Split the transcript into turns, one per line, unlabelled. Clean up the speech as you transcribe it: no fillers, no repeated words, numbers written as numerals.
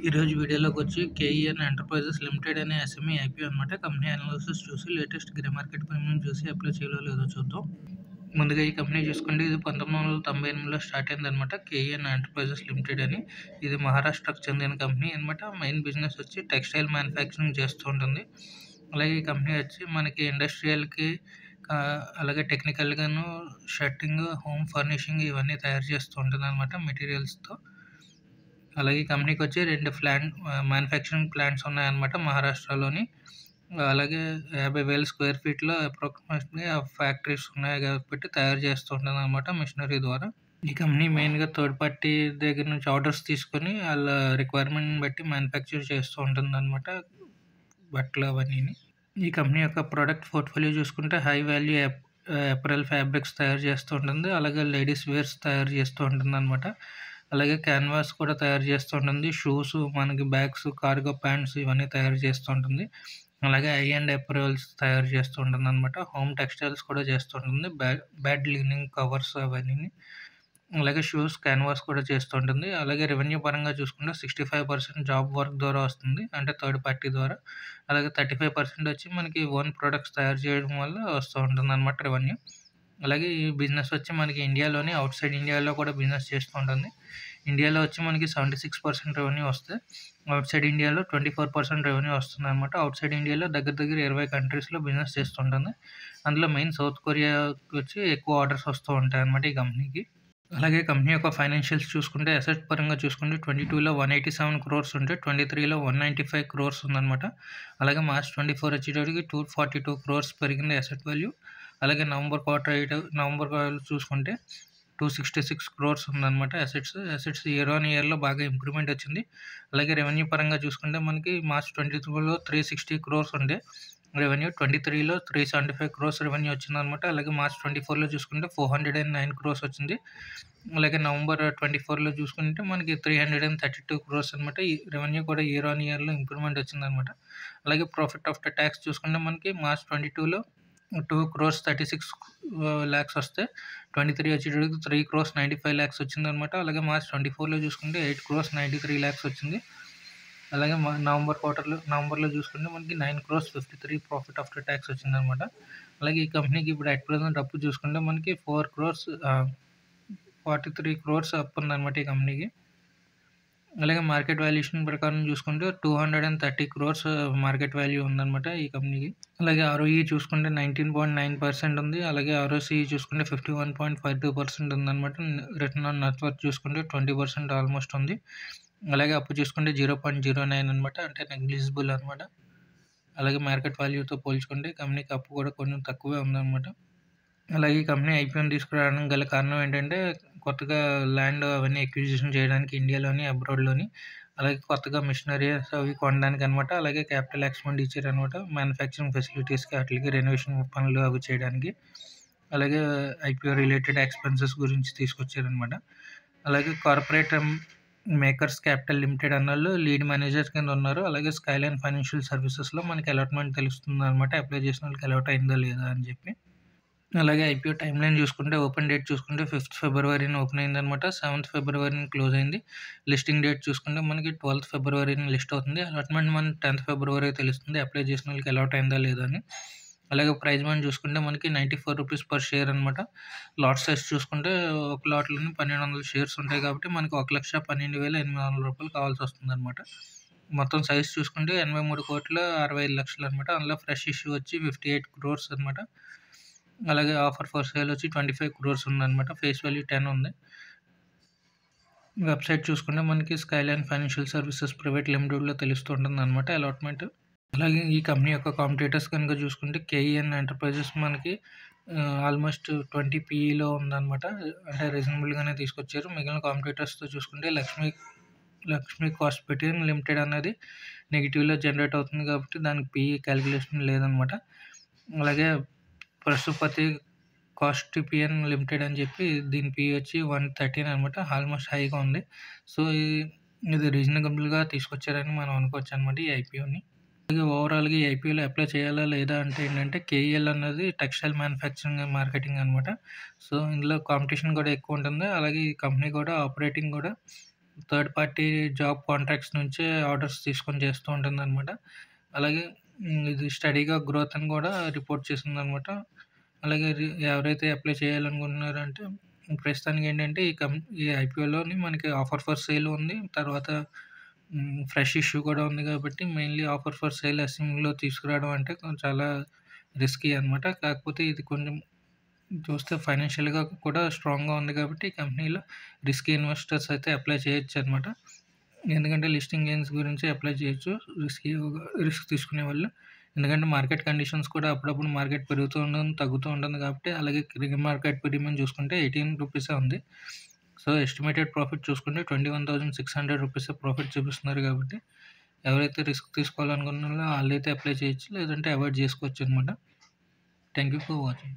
ఈరోజు వీడియోలోకొచ్చి కేఈఎన్ enterprises limited అనే SME IPO అనమాట. కంపెనీ అనాలిసిస్ చూసి లేటెస్ట్ గ్రే మార్కెట్ ప్రీమియం చూసి అప్లై చేయాలో లేదో చూద్దాం. ముందుగా ఈ కంపెనీ చూసుకుంటే ఇది 1998లో స్టార్ట్ అయిందనమాట. కేఈఎన్ ఎంటర్ప్రైజెస్ లిమిటెడ్ అని. ఇది మహారాష్ట్రకు చెందిన కంపెనీ అనమాట. మెయిన్ బిజినెస్ వచ్చి టెక్స్టైల్ మ్యానుఫ్యాక్చరింగ్ చేస్తూ ఉంటుంది. అలాగే ఈ కంపెనీ వచ్చి మనకి ఇండస్ట్రియల్కి అలాగే టెక్నికల్గాను షర్టింగ్, హోమ్ ఫర్నిషింగ్ ఇవన్నీ తయారు చేస్తూ ఉంటుంది అనమాట మెటీరియల్స్తో. అలాగే ఈ కంపెనీకి వచ్చి 2 మ్యానుఫ్యాక్చరింగ్ ప్లాంట్స్ ఉన్నాయన్నమాట మహారాష్ట్రలోని. అలాగే 50,000 స్క్వేర్ ఫీట్లో అప్రాక్సిమేట్లీ ఫ్యాక్టరీస్ ఉన్నాయి కాబట్టి తయారు చేస్తూ ఉంటుంది అనమాట మిషనరీ ద్వారా. ఈ కంపెనీ మెయిన్గా థర్డ్ పార్టీ దగ్గర నుంచి ఆర్డర్స్ తీసుకొని వాళ్ళ రిక్వైర్మెంట్ని బట్టి మ్యానుఫ్యాక్చర్ చేస్తూ ఉంటుంది అనమాట బట్టలు అవన్నీ. ఈ కంపెనీ యొక్క ప్రోడక్ట్ పోర్ట్ఫోలియో చూసుకుంటే హై వాల్యూ అపరల్ ఫ్యాబ్రిక్స్ తయారు చేస్తూ ఉంటుంది. అలాగే లేడీస్ వేర్స్ తయారు చేస్తూ ఉంటుంది అనమాట. అలాగే క్యాన్వాస్ కూడా తయారు చేస్తూ ఉంటుంది. షూస్, మనకి బ్యాగ్స్, కార్గో ప్యాంట్స్ ఇవన్నీ తయారు చేస్తూ ఉంటుంది. అలాగే ఐ అండ్ అపరల్స్ తయారు చేస్తూ ఉంటుంది అనమాట. హోమ్ టెక్స్టైల్స్ కూడా చేస్తూ ఉంటుంది. బెడ్ లినింగ్ కవర్స్ అవన్నీ. అలాగే షూస్, క్యాన్వాస్ కూడా చేస్తూ ఉంటుంది. అలాగే రెవెన్యూ పరంగా చూసుకుంటే 65% జాబ్ వర్క్ ద్వారా వస్తుంది, అంటే థర్డ్ పార్టీ ద్వారా. అలాగే 35% వచ్చి మనకి ఓన్ ప్రొడక్ట్స్ తయారు చేయడం వల్ల వస్తూ ఉంటుంది అనమాట రెవెన్యూ. అలాగే ఈ బిజినెస్ వచ్చి మనకి ఇండియాలోని అవుట్ సైడ్ ఇండియాలో కూడా బిజినెస్ చేస్తూ ఉంటుంది. ఇండియాలో వచ్చి మనకి 76% రెవెన్యూ వస్తే అవుట్ సైడ్ ఇండియాలో 24% రెవెన్యూ వస్తుంది అనమాట. అవుట్ సైడ్ ఇండియాలో దగ్గర 20 కంట్రీస్లో బిజినెస్ చేస్తుంటుంది. అందులో మెయిన్ సౌత్ కొరియాకి వచ్చి ఎక్కువ ఆర్డర్స్ వస్తూ ఉంటాయి అనమాట ఈ కంపెనీకి. అలాగే కంపెనీ యొక్క ఫైనాన్షియల్స్ చూసుకుంటే అసెట్ పరంగా చూసుకుంటే 22లో 187 crores ఉంటే 23లో 195 crores ఉందన్నమాట. అలాగే మార్చ్ 24 వచ్చేటప్పటికి 242 crores పెరిగింది అసెట్ వాల్యూ. అలాగే నవంబర్ చూసుకుంటే 266 crores ఉందన్నమాట అసెట్స్ ఇయర్ ఆన్ ఇయర్లో బాగా ఇంప్రూవ్మెంట్ వచ్చింది. అలాగే రెవెన్యూ పరంగా చూసుకుంటే మనకి మార్చ్ 23లో 360 crores ఉండే రెవెన్యూ, 23లో 375 crores రెవెన్యూ వచ్చిందనమాట. అలాగే మార్చ్ 24లో చూసుకుంటే 409 crores వచ్చింది. అలాగే నవంబర్ 24లో చూసుకుంటే మనకి 332 crores అనమాట. ఈ రెవెన్యూ కూడా ఇయర్ ఆన్ ఇయర్లో ఇంప్రూవ్మెంట్ వచ్చిందనమాట. అలాగే ప్రాఫిట్ ఆఫ్టర్ ట్యాక్స్ చూసుకుంటే మనకి మార్చ్ 22లో 2 crores 36 lakhs వస్తే 23 వచ్చేటప్పటికి 3 crores 95 lakhs వచ్చిందనమాట. అలాగే మార్చ్ 24లో చూసుకుంటే 8 crores 93 lakhs వచ్చింది. అలాగే నవంబర్లో చూసుకుంటే మనకి 9 crores 53 ప్రాఫిట్ ఆఫ్టర్ ట్యాక్స్ వచ్చిందనమాట. అలాగే ఈ కంపెనీకి ఇప్పుడు అట్ ప్రెజెంట్ అప్పు చూసుకుంటే మనకి 4 crores 43 crores అప్పు ఉందన్నమాట ఈ కంపెనీకి. అలాగే మార్కెట్ వాల్యుయేషన్ ప్రకారం చూసుకుంటే 230 crores మార్కెట్ వాల్యూ ఉందన్నమాట ఈ కంపెనీకి. అలాగే ROE చూసుకుంటే 19.9% ఉంది. అలాగే ROCE చూసుకుంటే 51.52% ఉందన్నమాట. రిటర్న్ ఆన్ నెట్ వర్త్ చూసుకుంటే 20% ఆల్మోస్ట్ ఉంది. అలాగే అప్పు చూసుకుంటే 0.09 అనమాట, అంటే నెగ్లిజిబుల్ అనమాట. అలాగే మార్కెట్ వాల్యూతో పోల్చుకుంటే కంపెనీకి అప్పు కూడా కొంచెం తక్కువే ఉందన్నమాట. అలాగే ఈ కంపెనీ ఐపీఓని తీసుకురావడానికి గల కారణం ఏంటంటే కొత్తగా ల్యాండ్ అవన్నీ ఎక్విజిషన్ చేయడానికి ఇండియాలోని, అబ్రాడ్లోని. అలాగే కొత్తగా మిషనరీస్ అవి కొనడానికి అనమాట. అలాగే క్యాపిటల్ ఎక్స్పెండిచర్ అనమాట, మ్యానుఫ్యాక్చరింగ్ ఫెసిలిటీస్కి వాటికి రెనోవేషన్ పనులు అవి చేయడానికి. అలాగే ఐపీఓ రిలేటెడ్ ఎక్స్పెన్సెస్ గురించి తీసుకొచ్చారనమాట. అలాగే కార్పొరేట్ మేకర్స్ క్యాపిటల్ లిమిటెడ్ అన్నోళ్ళు లీడ్ మేనేజర్ కింద ఉన్నారు. అలాగే స్కైలైన్ ఫైనాన్షియల్ సర్వీసెస్లో మనకి అలాట్మెంట్ తెలుస్తుంది అనమాట, అప్లై చేసిన వాళ్ళకి అలాట్ అయిందా లేదా అని చెప్పి. అలాగే ఐపీఓ టైమ్ లైన్ చూసుకుంటే ఓపెన్ డేట్ చూసుకుంటే 5th ఫిబ్రవరిని ఓపెన్ అయిందనమాట. 7th ఫిబ్రవరిని క్లోజ్ అయింది. లిస్టింగ్ డేట్ చూసుకుంటే మనకి 12th ఫిబ్రవరిని లిస్ట్ అవుతుంది. అలాట్మెంట్ మనకి 10th ఫిబ్రవరి తెలుస్తుంది, అప్లై చేసిన వాళ్ళకి అలాట్ అయిందా లేదా అని. అలాగే ప్రైస్ మనీ చూసుకుంటే మనకి 94 రూపీస్ పర్ షేర్ అనమాట. లాట్ సైజ్ చూసుకుంటే ఒక లాట్లోని 1200 షేర్స్ ఉంటాయి కాబట్టి మనకి 1,12,800 రూపాయలు కావాల్సి వస్తుంది అనమాట. మొత్తం సైజ్ చూసుకుంటే 83,65,00,000 అనమాట. అందులో ఫ్రెష్ ఇష్యూ వచ్చి 58 crores అనమాట. అలాగే ఆఫర్ ఫర్ సేల్ వచ్చి 25 crores ఉందన్నమాట. ఫేస్ వాల్యూ 10 ఉంది. వెబ్సైట్ చూసుకుంటే మనకి స్కైలైన్ ఫైనాన్షియల్ సర్వీసెస్ ప్రైవేట్ లిమిటెడ్లో తెలుస్తుంటుంది అనమాట అలాట్మెంట్. అలాగే ఈ కంపెనీ యొక్క కాంపిటేటర్స్ కనుక చూసుకుంటే కేఈఎన్ ఎంటర్ప్రైజెస్ మనకి ఆల్మోస్ట్ 20 PEలో ఉందన్నమాట, అంటే రీజనబుల్గానే తీసుకొచ్చారు. మిగిలిన కాంపిటేటర్స్తో చూసుకుంటే లక్ష్మీ కాస్మెటిక్ లిమిటెడ్ అనేది నెగిటివ్లో జనరేట్ అవుతుంది కాబట్టి దానికి PE క్యాలిక్యులేషన్ లేదనమాట. అలాగే పశుపతి కాస్టిపియన్ లిమిటెడ్ అని చెప్పి దీని PE వచ్చి 113 అనమాట, ఆల్మోస్ట్ హైగా ఉంది. సో ఇది రీజనబుల్గా తీసుకొచ్చారని మనం అనుకోవచ్చు అనమాట ఈ ఐపీఓని. అలాగే ఓవరాల్గా ఈ ఐపీఓలో అప్లై చేయాలా లేదా అంటే ఏంటంటే కేఈఎల్ అన్నది టెక్స్టైల్ మ్యానుఫ్యాక్చరింగ్ మార్కెటింగ్ అనమాట. సో ఇందులో కాంపిటీషన్ కూడా ఎక్కువ ఉంటుంది. అలాగే ఈ కంపెనీ కూడా ఆపరేటింగ్ కూడా థర్డ్ పార్టీ జాబ్ కాంట్రాక్ట్స్ నుంచే ఆర్డర్స్ తీసుకొని చేస్తూ ఉంటుందనమాట. అలాగే ఇది స్టడీగా గ్రోత్ అని కూడా రిపోర్ట్ చేసిందనమాట. అలాగే ఎవరైతే అప్లై చేయాలనుకుంటున్నారో అంటే ప్రస్తుతానికేంటంటే ఈ ఐపీఓలోని మనకి ఆఫర్ ఫర్ సేల్ ఉంది. తర్వాత ఫ్రెష్ ఇష్యూ కూడా ఉంది కాబట్టి మెయిన్‌లీ ఆఫర్ ఫర్ సేల్ అసెంబ్లీలో తీసుకురావడం అంటే చాలా రిస్కీ అనమాట. కాకపోతే ఇది కొంచెం చూస్తే ఫైనాన్షియల్‌గా కూడా స్ట్రాంగ్‌గా ఉంది కాబట్టి ఈ కంపెనీలో రిస్కీ ఇన్వెస్టర్స్ అయితే అప్లై చేయొచ్చనమాట. ఎందుకంటే లిస్టింగ్ గెయిన్స్ గురించి అప్లై చేయొచ్చు రిస్క్ తీసుకునేవాళ్ళు. ఎందుకంటే మార్కెట్ కండిషన్స్ కూడా అప్పుడప్పుడు మార్కెట్ పెరుగుతూ ఉంటుంది, తగ్గుతూ ఉంటుంది కాబట్టి అలాగే మార్కెట్ ప్రీమియం చూసుకుంటే ₹18 ఉంది. సో, ఎస్టిమేటెడ్ ప్రాఫిట్ చూసుకుంటే ₹21,600 ప్రాఫిట్ చూపిస్తున్నారు కాబట్టి ఎవరైతే రిస్క్ తీసుకోవాలనుకున్నారో ఆళ్ళైతే అప్లై చేయొచ్చు. లేదంటే అవాయిడ్ చేసుకోవచ్చనమాట. Thank you for watching.